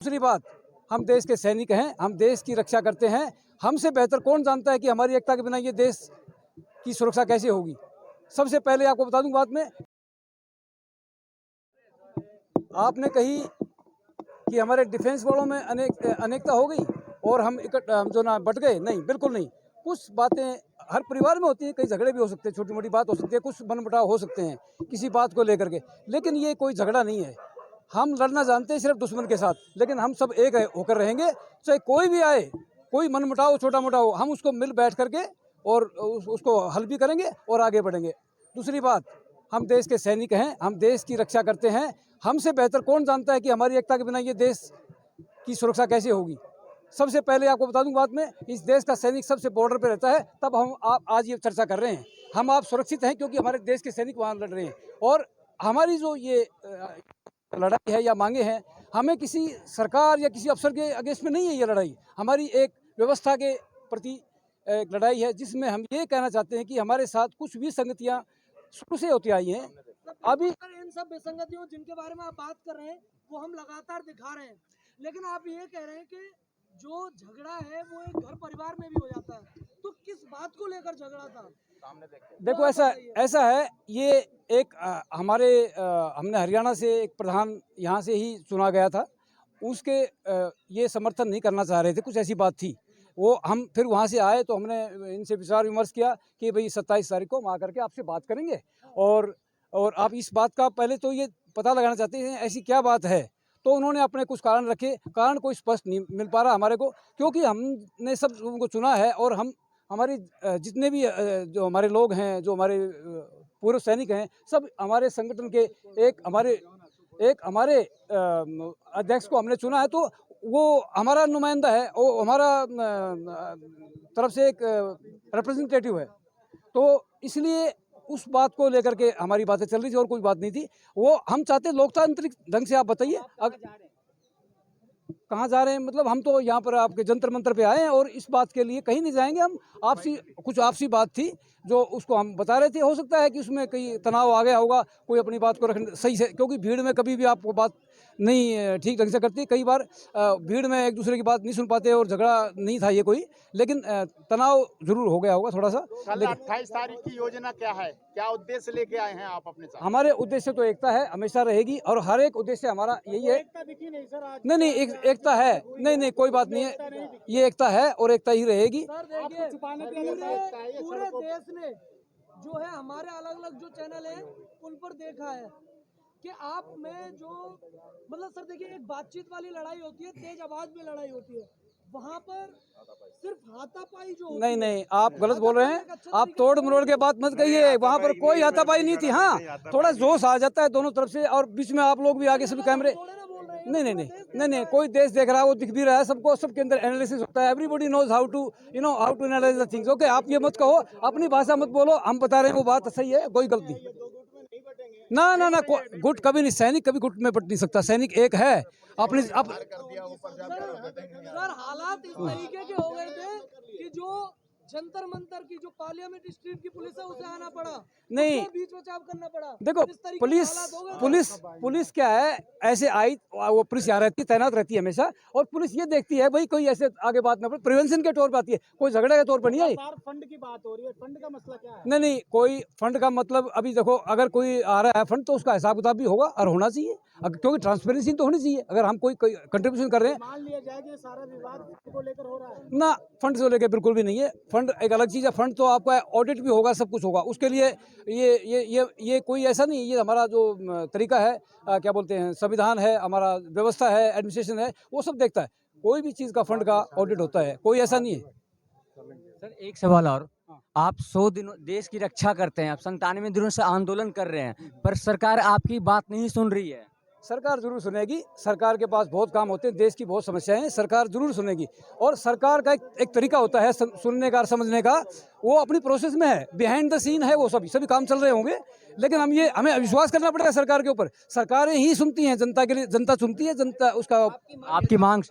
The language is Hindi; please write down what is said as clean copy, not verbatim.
दूसरी बात, हम देश के सैनिक हैं, हम देश की रक्षा करते हैं। हमसे बेहतर कौन जानता है कि हमारी एकता के बिना ये देश की सुरक्षा कैसे होगी। सबसे पहले आपको बता दूं बात में, आपने कही कि हमारे डिफेंस बलों में अनेकता हो गई और हम जो ना बट गए, नहीं, बिल्कुल नहीं। कुछ बातें हर परिवार में होती हैं, कई झगड़े भी हो सकते हैं, छोटी मोटी बात हो सकती है, कुछ मनमुटाव हो सकते हैं किसी बात को लेकर के, लेकिन ये कोई झगड़ा नहीं है। हम लड़ना जानते हैं सिर्फ दुश्मन के साथ, लेकिन हम सब एक होकर रहेंगे। चाहे कोई भी आए, कोई मनमुटाव छोटा मोटा हो, हम उसको मिल बैठ करके और उसको हल भी करेंगे और आगे बढ़ेंगे। दूसरी बात, हम देश के सैनिक हैं, हम देश की रक्षा करते हैं। हमसे बेहतर कौन जानता है कि हमारी एकता के बिना ये देश की सुरक्षा कैसे होगी। सबसे पहले आपको बता दूं बात में, इस देश का सैनिक सबसे बॉर्डर पे रहता है, तब हम आप आज ये चर्चा कर रहे हैं। हम आप सुरक्षित हैं क्योंकि हमारे देश के सैनिक वहाँ लड़ रहे हैं। और हमारी जो ये लड़ाई है या मांगे हैं, हमें किसी सरकार या किसी अफसर के अगेंस्ट में नहीं है। ये लड़ाई हमारी एक व्यवस्था के प्रति एक लड़ाई है, जिसमें हम ये कहना चाहते हैं कि हमारे साथ कुछ भी संगतियाँ शुरू से होती आई हैं। अभी इन सब विसंगतियों जिनके बारे में आप बात कर रहे हैं वो हम लगातार दिखा रहे हैं, लेकिन आप ये कह रहे हैं कि जो झगड़ा है वो एक घर परिवार में भी हो जाता है, तो किस बात को लेकर झगड़ा था? देखो, ऐसा है, ये एक हमने हरियाणा से एक प्रधान यहाँ से ही चुना गया था, उसके ये समर्थन नहीं करना चाह रहे थे, कुछ ऐसी बात थी। वो हम फिर वहाँ से आए तो हमने इनसे विचार विमर्श किया कि भाई 27 तारीख को हम आकर के आपसे बात करेंगे और आप इस बात का पहले तो ये पता लगाना चाहते हैं ऐसी क्या बात है। तो उन्होंने अपने कुछ कारण रखे, कारण कोई स्पष्ट नहीं मिल पा रहा हमारे को, क्योंकि हमने सब लोगों को चुना है और हमारी जितने भी जो हमारे लोग हैं, जो हमारे पूर्व सैनिक हैं, सब हमारे संगठन के एक हमारे अध्यक्ष को हमने चुना है। तो वो हमारा नुमाइंदा है, वो हमारा तरफ से एक रिप्रेजेंटेटिव है। तो इसलिए उस बात को लेकर के हमारी बातें चल रही थी और कोई बात नहीं थी। वो हम चाहते लोकतांत्रिक ढंग से, आप बताइए कहाँ जा रहे हैं। मतलब हम तो यहाँ पर आपके जंतर मंतर पे आए हैं और इस बात के लिए कहीं नहीं जाएंगे। हम आपसी बात थी जो उसको हम बता रहे थे। हो सकता है कि उसमें कई तनाव आ गया होगा, कोई अपनी बात को रखने सही से, क्योंकि भीड़ में कभी भी आपको बात नहीं ठीक ढंग से करती। कई बार भीड़ में एक दूसरे की बात नहीं सुन पाते और झगड़ा नहीं था ये कोई, लेकिन तनाव जरूर हो गया होगा थोड़ा सा। कल 28 तारीख की योजना क्या है, क्या उद्देश्य लेके आए हैं आप अपने साथ? हमारे उद्देश्य तो एकता है, हमेशा रहेगी और हर एक उद्देश्य हमारा यही है। नहीं, एकता है, नहीं, कोई बात नहीं है, ये एकता है और एकता ही रहेगी। पूरे देश ने जो है हमारे अलग अलग जो चैनल हैं उन पर देखा है कि आप में जो मतलब सर देखिए, एक बातचीत वाली लड़ाई होती है, तेज आवाज में लड़ाई होती है, वहाँ पर सिर्फ हाथापाई जो होती नहीं, आप गलत बोल रहे हैं। आप तोड़ मरोड़ के बात मत कहिए, वहाँ पर कोई हाथापाई नहीं थी। हाँ, थोड़ा जोश आ जाता है दोनों तरफ से, और बीच में आप लोग भी आगे सभी कैमरे। नहीं, कोई देश देख रहा है, वो दिख भी रहा है सबको, सबके अंदर एनालिसिस होता है। Everybody knows how to analyse the things. Okay, आप ये मत कहो, अपनी भाषा मत बोलो, हम बता रहे हैं वो बात सही है, कोई गलती ना, गुट कभी नहीं, सैनिक कभी गुट में बट नहीं सकता। सैनिक एक है अपनी सर हालात इस तरीके के हो गए थे कि जो जंतर मंतर की जो पार्लियामेंट स्ट्रीट की पुलिस है उसे आना पड़ा, नहीं, बीच बचाव करना पड़ा। देखो, पुलिस क्या है, ऐसे आई वो पुलिस यहाँ रहती है, तैनात रहती है हमेशा, और पुलिस ये देखती है भाई कोई ऐसे आगे बात ना पड़े, प्रिवेंशन के तौर पर आती है, कोई झगड़े के तौर पर नहीं आई। फंड की बात हो रही है, फंड का मसला क्या है? नहीं, कोई फंड का मतलब, अभी देखो, अगर कोई आ रहा है फंड तो उसका हिसाब किताब भी होगा और होना चाहिए, क्योंकि ट्रांसपेरेंसी तो होनी चाहिए। अगर हम कोई कंट्रीब्यूशन कर रहे हैं, मान लिया जाए कि सारा विवाद को लेकर हो रहा है ना, फंड से लेकर बिल्कुल भी नहीं है। फंड एक अलग चीज़ है, फंड तो आपका ऑडिट भी होगा, सब कुछ होगा उसके लिए। ये कोई ऐसा नहीं, ये हमारा जो तरीका है, क्या बोलते हैं, संविधान है, हमारा व्यवस्था है, एडमिनिस्ट्रेशन है, वो सब देखता है। कोई भी चीज़ का फंड का ऑडिट होता है, कोई ऐसा नहीं है। सर एक सवाल और, आप 100 दिनों देश की रक्षा करते हैं, आप 97 दिनों से आंदोलन कर रहे हैं, पर सरकार आपकी बात नहीं सुन रही है। सरकार जरूर सुनेगी, सरकार के पास बहुत काम होते हैं, देश की बहुत समस्याएं हैं, सरकार जरूर सुनेगी। और सरकार का एक तरीका होता है सुनने का और समझने का, वो अपनी प्रोसेस में है, बिहाइंड द सीन है, वो सभी काम चल रहे होंगे, लेकिन हमें विश्वास करना पड़ेगा सरकार के ऊपर। सरकारें ही सुनती हैं जनता के लिए, जनता सुनती है, जनता उसका आपकी मांग